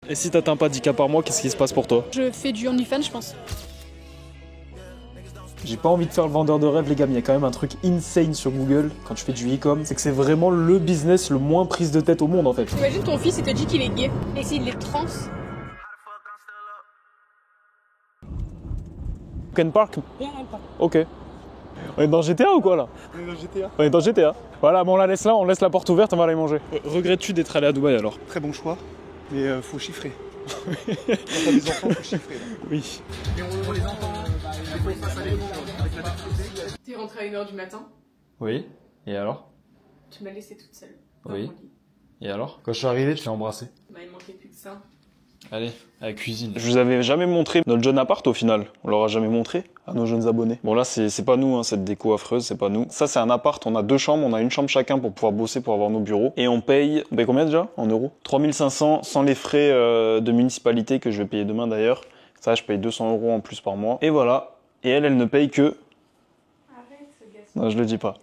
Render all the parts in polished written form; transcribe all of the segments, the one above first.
Et si t'atteins pas 10K par mois, qu'est-ce qui se passe pour toi? Je fais du OnlyFans, je pense. J'ai pas envie de faire le vendeur de rêve, les gars, mais il y a quand même un truc insane sur Google quand tu fais du e-com, c'est que c'est vraiment le business le moins prise de tête au monde en fait. Imagine ton fils, il te dit qu'il est gay. Et s'il est trans? Ken Park? Ok. On est dans GTA ou quoi là? On est dans GTA. On est dans GTA. Voilà, bon on la laisse là, on laisse la porte ouverte, on va aller manger. Regrettes-tu d'être allé à Dubaï alors? Très bon choix, mais faut chiffrer. Quand t'as des enfants, faut chiffrer. Là. Oui. Et on les entend, des fois ils passent à l'écran avec la tête. T'es rentrée à 1h du matin. Oui. Et alors? Tu m'as laissée toute seule. Oui. Et alors? Quand je suis arrivé, je t'ai embrassé. Bah, il manquait plus que ça. Allez, à la cuisine. Je vous avais jamais montré notre jeune appart au final. On leur a jamais montré à nos jeunes abonnés. Bon là, c'est pas nous, hein, cette déco affreuse, c'est pas nous. Ça, c'est un appart, on a 2 chambres, on a une chambre chacun pour pouvoir bosser, pour avoir nos bureaux. Et on paye, combien déjà en euros? 3500 sans les frais de municipalité que je vais payer demain d'ailleurs. Ça, je paye 200 € en plus par mois. Et voilà. Et elle ne paye que... Arrête ce gars. Non, je le dis pas.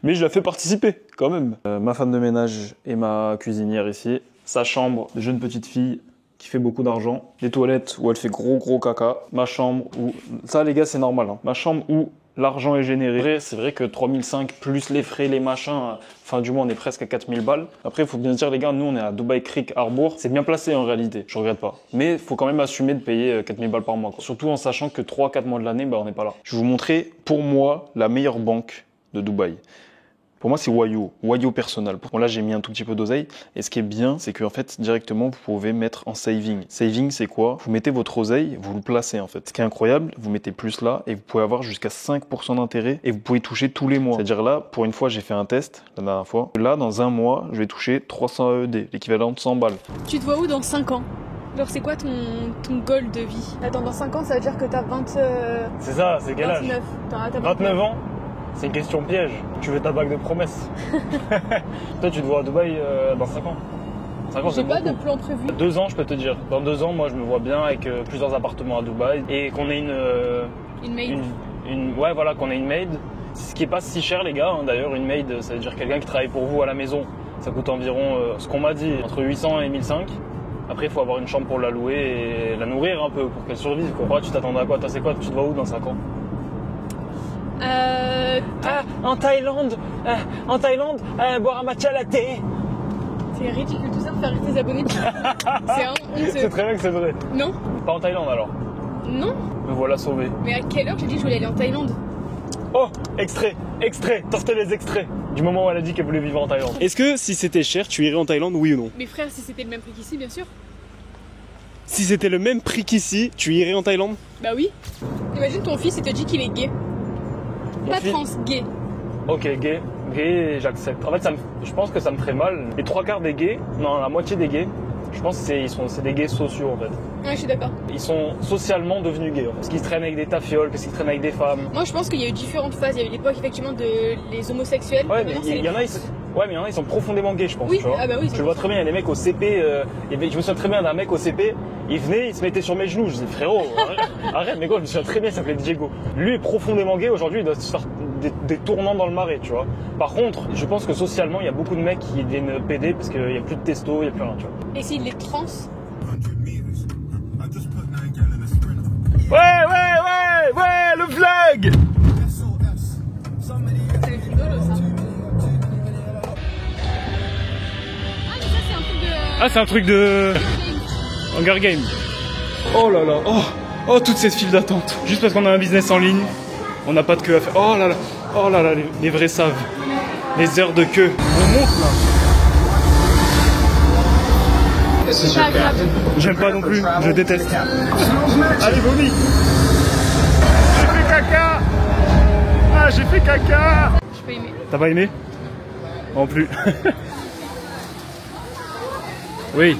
Mais je la fais participer, quand même. Ma femme de ménage et ma cuisinière ici. Sa chambre de jeune petite fille qui fait beaucoup d'argent. Les toilettes où elle fait gros caca. Ma chambre où... Ça, les gars, c'est normal. Hein. Ma chambre où l'argent est généré. C'est vrai que 3005 plus les frais, les machins, fin du mois, on est presque à 4000 balles. Après, il faut bien se dire, les gars, nous, on est à Dubai Creek Harbour. C'est bien placé en réalité, je regrette pas. Mais il faut quand même assumer de payer 4000 balles par mois. Quoi. Surtout en sachant que 3-4 mois de l'année, on n'est pas là. Je vais vous montrer, pour moi, la meilleure banque de Dubaï. Pour moi, c'est Wayo Personal. Bon, là, j'ai mis un tout petit peu d'oseille. Et ce qui est bien, c'est qu'en fait, directement, vous pouvez mettre en saving. Saving, c'est quoi? Vous mettez votre oseille, vous le placez en fait. Ce qui est incroyable, vous mettez plus là et vous pouvez avoir jusqu'à 5% d'intérêt et vous pouvez toucher tous les mois. C'est-à-dire là, pour une fois, j'ai fait un test la dernière fois. Là, dans un mois, je vais toucher 300 AED, l'équivalent de 100 balles. Tu te vois où dans 5 ans? Genre, c'est quoi ton goal de vie? Attends, dans 5 ans, ça veut dire que t'as 20... C'est ça, c'est quel âge? 29. T'as 29 ans? C'est une question piège. Tu veux ta bague de promesse. Toi, tu te vois à Dubaï dans 5 ans. 5 ans, J'ai c'est pas beaucoup. de plan prévu. 2 ans, je peux te dire. Dans 2 ans, moi, je me vois bien avec plusieurs appartements à Dubaï et qu'on ait Une maid. ouais, voilà, qu'on ait une maid. Ce qui est pas si cher, les gars. Hein, d'ailleurs, une maid, ça veut dire quelqu'un qui travaille pour vous à la maison. Ça coûte environ, ce qu'on m'a dit, entre 800 et 1005. Après, il faut avoir une chambre pour la louer et la nourrir un peu pour qu'elle survive. Quoi. Ouais, tu t'attendais à quoi? Toi, c'est quoi? Tu te vois où dans 5 ans? En Thaïlande, boire un matcha latte. C'est ridicule tout ça pour faire rire tes abonnés. C'est un C'est honteux. très bien que c'est vrai. Non? Pas en Thaïlande alors. Non? Me voilà sauvé. Mais à quelle heure j'ai dit que je voulais aller en Thaïlande? Oh, extrait, sortez les extraits du moment où elle a dit qu'elle voulait vivre en Thaïlande. Est-ce que si c'était cher, tu irais en Thaïlande, oui ou non? Mes frères, si c'était le même prix qu'ici, bien sûr. Si c'était le même prix qu'ici, tu irais en Thaïlande? Bah oui. Imagine ton fils, il te dit qu'il est gay. Mon Pas fils- trans, gay. Ok, gay, j'accepte. En fait, je pense que ça me ferait mal. Les 3/4 des gays, non, la moitié des gays, je pense que c'est des gays sociaux en fait. Ouais, je suis d'accord. Ils sont socialement devenus gays. En fait. Parce qu'ils traînent avec des tafioles, parce qu'ils traînent avec des femmes. Moi, je pense qu'il y a eu différentes phases. Il y a eu l'époque, effectivement, de les homosexuels. Ouais, Et mais maintenant, c'est il y en a, ils sont profondément gays, je pense. Oui, tu vois. ah bah oui, Je le vois très bien, il y a des mecs au CP, je me souviens très bien d'un mec au CP, il venait, il se mettait sur mes genoux, je dis frérot, arrête, mais quoi, je me souviens très bien, il s'appelait Diego. Lui est profondément gay, aujourd'hui il doit se faire des tournants dans le marais, tu vois. Par contre, je pense que socialement, il y a beaucoup de mecs qui deviennent PD parce qu'il n'y a plus de testo, il n'y a plus rien, tu vois. Et s'il est trans? Ouais, le vlog. C'est rigolo, ça. Ah, mais ça, c'est un truc de... Ah, c'est un truc de Hunger Games. Oh là là, oh toute cette file d'attente. Juste parce qu'on a un business en ligne, on n'a pas de queue à faire. Oh là là, les vrais savent. Les heures de queue. On monte là. C'est pas agréable. J'aime pas non plus, je déteste. Allez, vomi. J'ai fait caca. Ah, j'ai fait caca. Je peux aimer. T'as pas aimé? Non plus. Oui.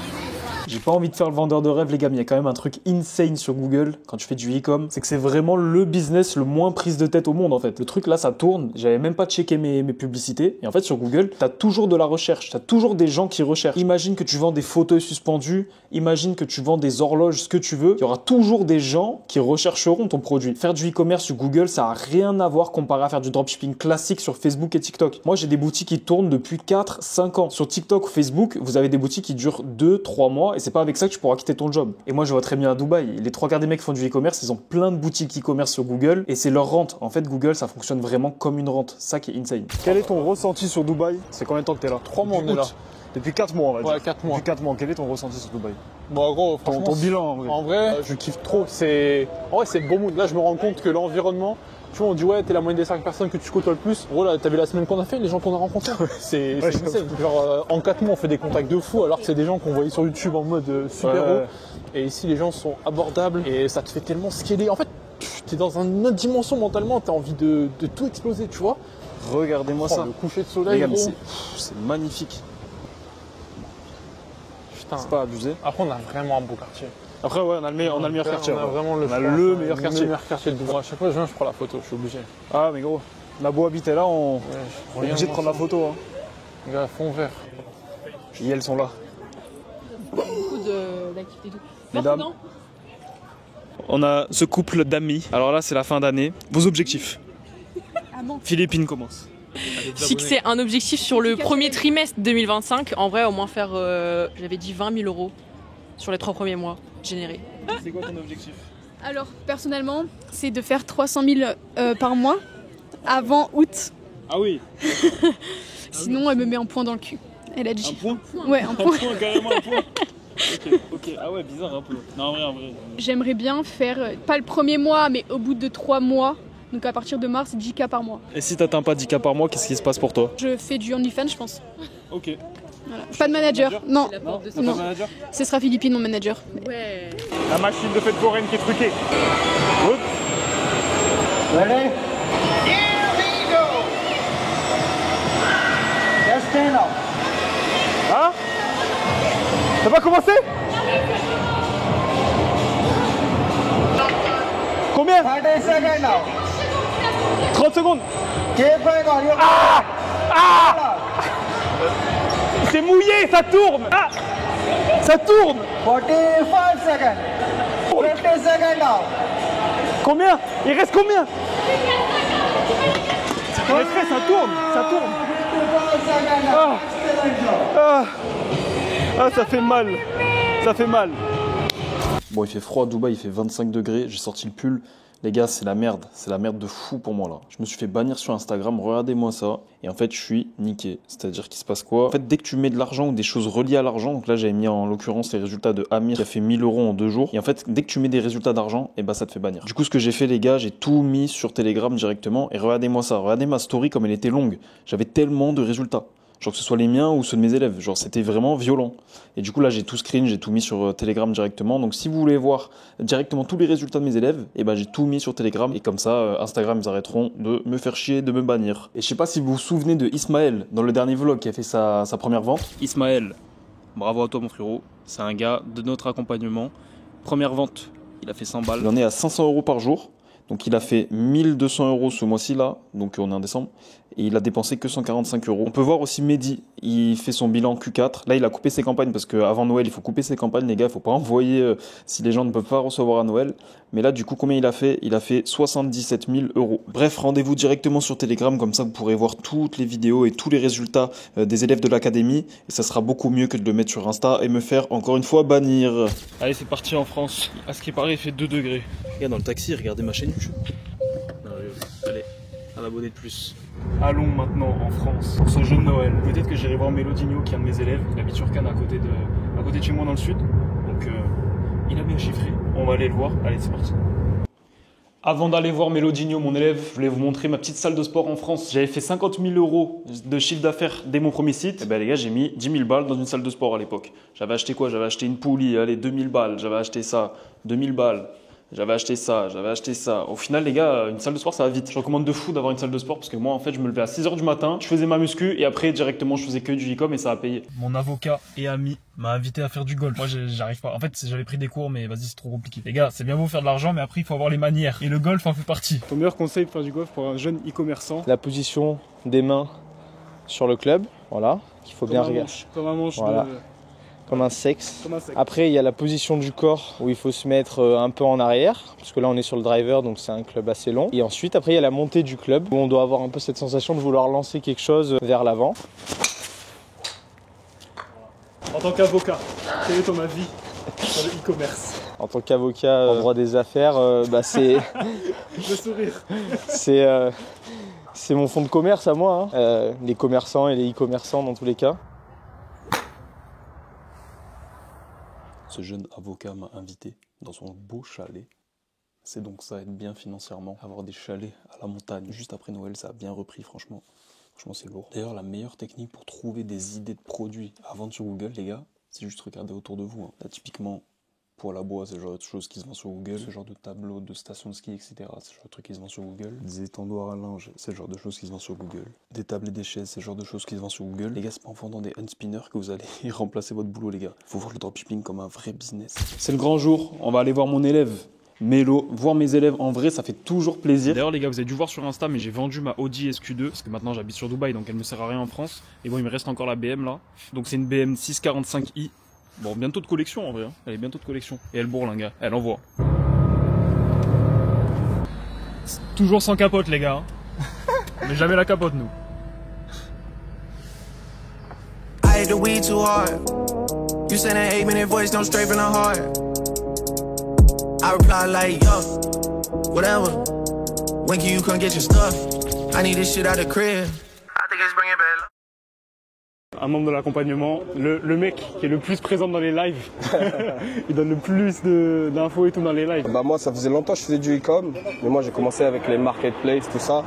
J'ai pas envie de faire le vendeur de rêve, les gars, mais il y a quand même un truc insane sur Google quand tu fais du e-com. C'est que c'est vraiment le business le moins prise de tête au monde, en fait. Le truc là, ça tourne. J'avais même pas checké mes publicités. Et en fait, sur Google, t'as toujours de la recherche. T'as toujours des gens qui recherchent. Imagine que tu vends des fauteuils suspendus. Imagine que tu vends des horloges, ce que tu veux. Il y aura toujours des gens qui rechercheront ton produit. Faire du e-commerce sur Google, ça a rien à voir comparé à faire du dropshipping classique sur Facebook et TikTok. Moi, j'ai des boutiques qui tournent depuis 4-5 ans. Sur TikTok ou Facebook, vous avez des boutiques qui durent 2-3 mois. et c'est pas avec ça que tu pourras quitter ton job. Et moi, je vois très bien à Dubaï, les 3/4 des mecs qui font du e-commerce, ils ont plein de boutiques e-commerce sur Google et c'est leur rente. En fait, Google, ça fonctionne vraiment comme une rente. Ça qui est insane. Quel est ton ressenti sur Dubaï? C'est combien de temps que t'es là? 3 mois, on est là. Depuis 4 mois, on va dire. Ouais, 4 mois. Depuis 4 mois, quel est ton ressenti sur Dubaï? Bon, gros, franchement, Ton bilan, en vrai. En vrai, je kiffe trop. En vrai, c'est le bon mood. Là, je me rends compte que l'environnement, tu vois, on dit ouais, t'es la moyenne des 5 personnes que tu côtoies le plus. Gros, là, t'as vu la semaine qu'on a fait, les gens qu'on a rencontrés. C'est insane. Genre, en 4 mois, on fait des contacts de fou, alors que c'est des gens qu'on voyait sur YouTube en mode super haut. Et ici, les gens sont abordables et ça te fait tellement scaler. En fait, t'es dans une autre dimension mentalement, t'as envie de tout exploser, tu vois. Regardez-moi ça. Le coucher de soleil, Regarde, gros. c'est magnifique. Putain. C'est pas abusé. Après, on a vraiment un beau quartier. Après, ouais, on a le meilleur quartier. On a vraiment le meilleur quartier. Le meilleur quartier de Dubaï. À chaque fois que je viens, je prends la photo, je suis obligé. Ah, mais gros, on a beau habiter là, on est obligé de prendre la photo. Hein. Les gars, fond vert. Et elles sont là. Beaucoup d'activités. Mesdames, on a ce couple d'amis. Alors là, c'est la fin d'année. Vos objectifs? Philippine commence. Fixer un objectif sur le premier trimestre 2025. En vrai, au moins faire, j'avais dit 20 000 euros sur les 3 premiers mois générés. C'est quoi ton objectif? Alors, personnellement, c'est de faire 300 000 par mois avant août. Ah oui. Sinon, elle me met un point dans le cul. Elle a dit. Un point? Ouais, un point. Carrément un point. Ok. Ah ouais, bizarre un peu. Non, en vrai. J'aimerais bien faire, pas le premier mois, mais au bout de 3 mois. Donc à partir de mars, 10K par mois. Et si t'atteins pas 10K par mois, qu'est-ce qui se passe pour toi? Je fais du OnlyFans, je pense. Ok. Voilà. Pas de manager. Non. Non. Manager? Ce sera Philippine, mon manager. Ouais. La machine de fête foraine qui est truquée. Ready? Here we go! Just stand up. Hein? T'as pas commencé? Combien? 30 seconds now. 30 secondes. Keep going on. You're C'est mouillé, ça tourne. Ah, ça tourne. 45 seconds. 50 seconds now. Combien? Il reste combien? Ça tourne. 55 seconds now. Ah, ça fait mal. Ça fait mal. Bon, il fait froid à Dubaï, il fait 25 degrés. J'ai sorti le pull. Les gars, c'est la merde. C'est la merde de fou pour moi là. Je me suis fait bannir sur Instagram. Regardez-moi ça. Et en fait, je suis niqué. C'est-à-dire qu'il se passe quoi? En fait, dès que tu mets de l'argent ou des choses reliées à l'argent, donc là, j'avais mis en l'occurrence les résultats de Amir qui a fait 1000 euros en 2 jours. Et en fait, dès que tu mets des résultats d'argent, et bah ça te fait bannir. Du coup, ce que j'ai fait, les gars, j'ai tout mis sur Telegram directement. Et regardez-moi ça. Regardez ma story comme elle était longue. J'avais tellement de résultats. Genre que ce soit les miens ou ceux de mes élèves. Genre c'était vraiment violent. Et du coup là j'ai tout screen, j'ai tout mis sur Telegram directement. Donc si vous voulez voir directement tous les résultats de mes élèves, et ben j'ai tout mis sur Telegram. Et comme ça Instagram ils arrêteront de me faire chier, de me bannir. Et je sais pas si vous vous souvenez de Ismaël dans le dernier vlog qui a fait sa première vente. Ismaël, bravo à toi mon frérot. C'est un gars de notre accompagnement. Première vente, il a fait 100 balles. Il en est à 500 euros par jour. Donc il a fait 1200 euros ce mois-ci là, donc on est en décembre, et il a dépensé que 145 euros. On peut voir aussi Mehdi, il fait son bilan Q4. Là il a coupé ses campagnes parce qu'avant Noël il faut couper ses campagnes les gars, il faut pas envoyer si les gens ne peuvent pas recevoir à Noël. Mais là du coup combien il a fait? Il a fait 77 000 euros. Bref, rendez-vous directement sur Telegram, comme ça vous pourrez voir toutes les vidéos et tous les résultats des élèves de l'académie. Et ça sera beaucoup mieux que de le mettre sur Insta et me faire encore une fois bannir. Allez c'est parti en France. À ce qui paraît il fait 2 degrés. Regarde dans le taxi, regardez ma chaîne YouTube. Allez, un abonné de plus. Allons maintenant en France pour ce jeu de Noël. Peut-être que j'irai voir Mélodinho qui est un de mes élèves. Il habite sur Cannes à côté de chez moi dans le sud. Donc il a bien chiffré. On va aller le voir. Allez c'est parti. Avant d'aller voir Mélodinho, mon élève, je voulais vous montrer ma petite salle de sport en France. J'avais fait 50 000 euros de chiffre d'affaires dès mon premier site. Et ben les gars, j'ai mis 10 000 balles dans une salle de sport à l'époque. J'avais acheté quoi? J'avais acheté une poulie, allez 2000 balles. J'avais acheté ça, 2000 balles. J'avais acheté ça, j'avais acheté ça. Au final, les gars, une salle de sport, ça va vite. Je recommande de fou d'avoir une salle de sport parce que moi, en fait, je me levais à 6h du matin, je faisais ma muscu et après, directement, je faisais que du e-com et ça a payé. Mon avocat et ami m'a invité à faire du golf. Moi, j'arrive pas. En fait, j'avais pris des cours, mais vas-y, c'est trop compliqué. Les gars, c'est bien beau faire de l'argent, mais après, il faut avoir les manières. Et le golf en fait partie. Ton meilleur conseil pour faire du golf pour un jeune e-commerçant? La position des mains sur le club, voilà, qu'il faut bien regarder. Comme un manche Voilà. Comme un sexe. Après, il y a la position du corps où il faut se mettre un peu en arrière, parce que là, on est sur le driver, donc c'est un club assez long. Et ensuite, après, il y a la montée du club où on doit avoir un peu cette sensation de vouloir lancer quelque chose vers l'avant. En tant qu'avocat, quelle est ton avis sur le e-commerce? En tant qu'avocat en droit des affaires, c'est Le sourire. c'est mon fonds de commerce à moi, hein. Les commerçants et les e-commerçants dans tous les cas. Ce jeune avocat m'a invité dans son beau chalet. C'est donc ça, être bien financièrement, avoir des chalets à la montagne. Juste après Noël, ça a bien repris, franchement. Franchement, c'est lourd. D'ailleurs, la meilleure technique pour trouver des idées de produits à vendre sur Google, les gars, c'est juste regarder autour de vous. Là, typiquement, pour la bois, c'est le genre de choses qui se vendent sur Google. Ce genre de tableau, de station de ski, etc. C'est le genre de trucs qui se vendent sur Google. Des étendoirs à linge, c'est le genre de choses qui se vendent sur Google. Des tables et des chaises, c'est le genre de choses qui se vendent sur Google. Les gars, c'est pas en vendant des handspinners que vous allez remplacer votre boulot, les gars. Faut voir le dropshipping comme un vrai business. C'est le grand jour, on va aller voir mon élève. Mélo, voir mes élèves en vrai, ça fait toujours plaisir. D'ailleurs les gars, vous avez dû voir sur Insta, mais j'ai vendu ma Audi SQ2 parce que maintenant j'habite sur Dubaï, donc elle me sert à rien en France. Et bon, il me reste encore la BM là. Donc c'est une BM 645i. Bon, bientôt de collection en vrai, hein. Elle est bientôt de collection. Et elle bourre, gars, elle envoie. Toujours sans capote les gars. Mais jamais la capote nous. I hate the weed too hard. You send an 8-minute voice, don't straight from the heart. I reply like, yo, whatever. When can you come get your stuff? I need this shit out the crib. I think it's bringing back. Un membre de l'accompagnement, le mec qui est le plus présent dans les lives. Il donne le plus d'infos et tout dans les lives. Bah moi, ça faisait longtemps que je faisais du e-com, mais moi j'ai commencé avec les marketplaces, tout ça,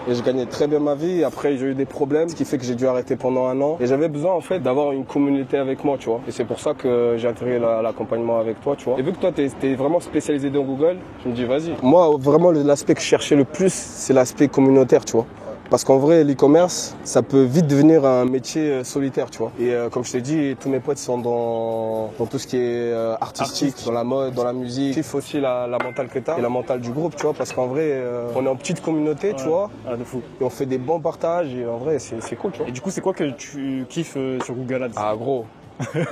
et je gagnais très bien ma vie. Après j'ai eu des problèmes, ce qui fait que j'ai dû arrêter pendant 1 an. Et j'avais besoin en fait d'avoir une communauté avec moi, tu vois. Et c'est pour ça que j'ai intégré l'accompagnement avec toi, tu vois. Et vu que toi t'es vraiment spécialisé dans Google, je me dis vas-y. Moi vraiment l'aspect que je cherchais le plus, c'est l'aspect communautaire, tu vois. Parce qu'en vrai, l'e-commerce, ça peut vite devenir un métier solitaire, tu vois. Et comme je t'ai dit, tous mes potes sont dans tout ce qui est artistique, dans la mode, dans la musique. Il faut aussi la mentale que t'as et la mentale du groupe, tu vois. Parce qu'en vrai, on est en petite communauté, tu vois. Ah, de fou. Et on fait des bons partages et en vrai, c'est cool, tu vois. Et du coup, c'est quoi que tu kiffes sur Google Ads? Ah gros,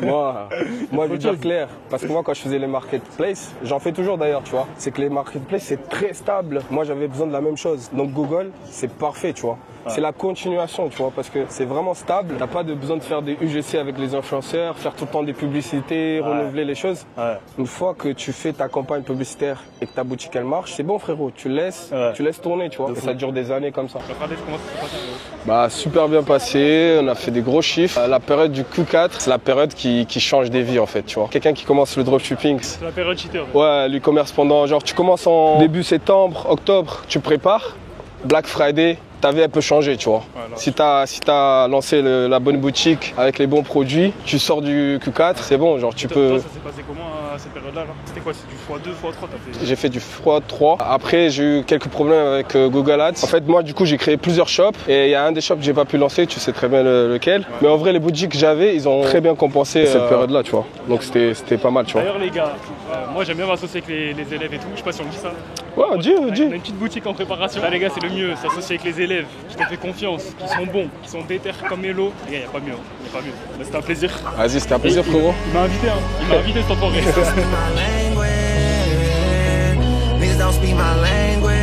moi je veux dire clair, parce que moi quand je faisais les marketplaces, j'en fais toujours d'ailleurs, tu vois, c'est que les marketplaces c'est très stable. Moi j'avais besoin de la même chose, donc Google c'est parfait, tu vois. C'est la continuation, tu vois, parce que c'est vraiment stable. T'as pas de besoin de faire des UGC avec les influenceurs, faire tout le temps des publicités, renouveler les choses. Une fois que tu fais ta campagne publicitaire et que ta boutique elle marche, c'est bon frérot, tu laisses tourner, tu vois. Et ça dure des années comme ça. Bah super bien passé, on a fait des gros chiffres. La période du Q4, c'est la période qui change des vies en fait, tu vois. Quelqu'un qui commence le dropshipping. C'est la période cheater. Ouais, l'e-commerce pendant, genre tu commences en début septembre, octobre, tu prépares. Black Friday, ta vie elle peut changer, tu vois. Si t'as lancé la bonne boutique avec les bons produits, tu sors du Q4, c'est bon, genre tu peux... Toi, ça s'est passé comment à cette période-là là? C'était quoi? C'est du x2, x3 t'as fait? J'ai fait du x3. Après, j'ai eu quelques problèmes avec Google Ads. En fait, moi, du coup, j'ai créé plusieurs shops. Et il y a un des shops que j'ai pas pu lancer, tu sais très bien lequel. Mais en vrai, les boutiques que j'avais, ils ont très bien compensé cette période-là, tu vois. Donc c'était pas mal, tu vois. D'ailleurs, les gars, moi j'aime bien m'associer avec les élèves et tout. Je sais pas si on dit ça. Ouais, on dit. On a une petite boutique en préparation. Là, les gars, c'est le mieux, s'associer avec les élèves qui t'ont fait confiance, qui sont bons, qui sont déter comme Mélo. Les gars, y a pas mieux. Y a pas mieux. Mais c'était un plaisir. Vas-y, c'était un plaisir, frérot. Il m'a invité, hein. Il m'a invité cet enfoiré. Niggas don't speak my language.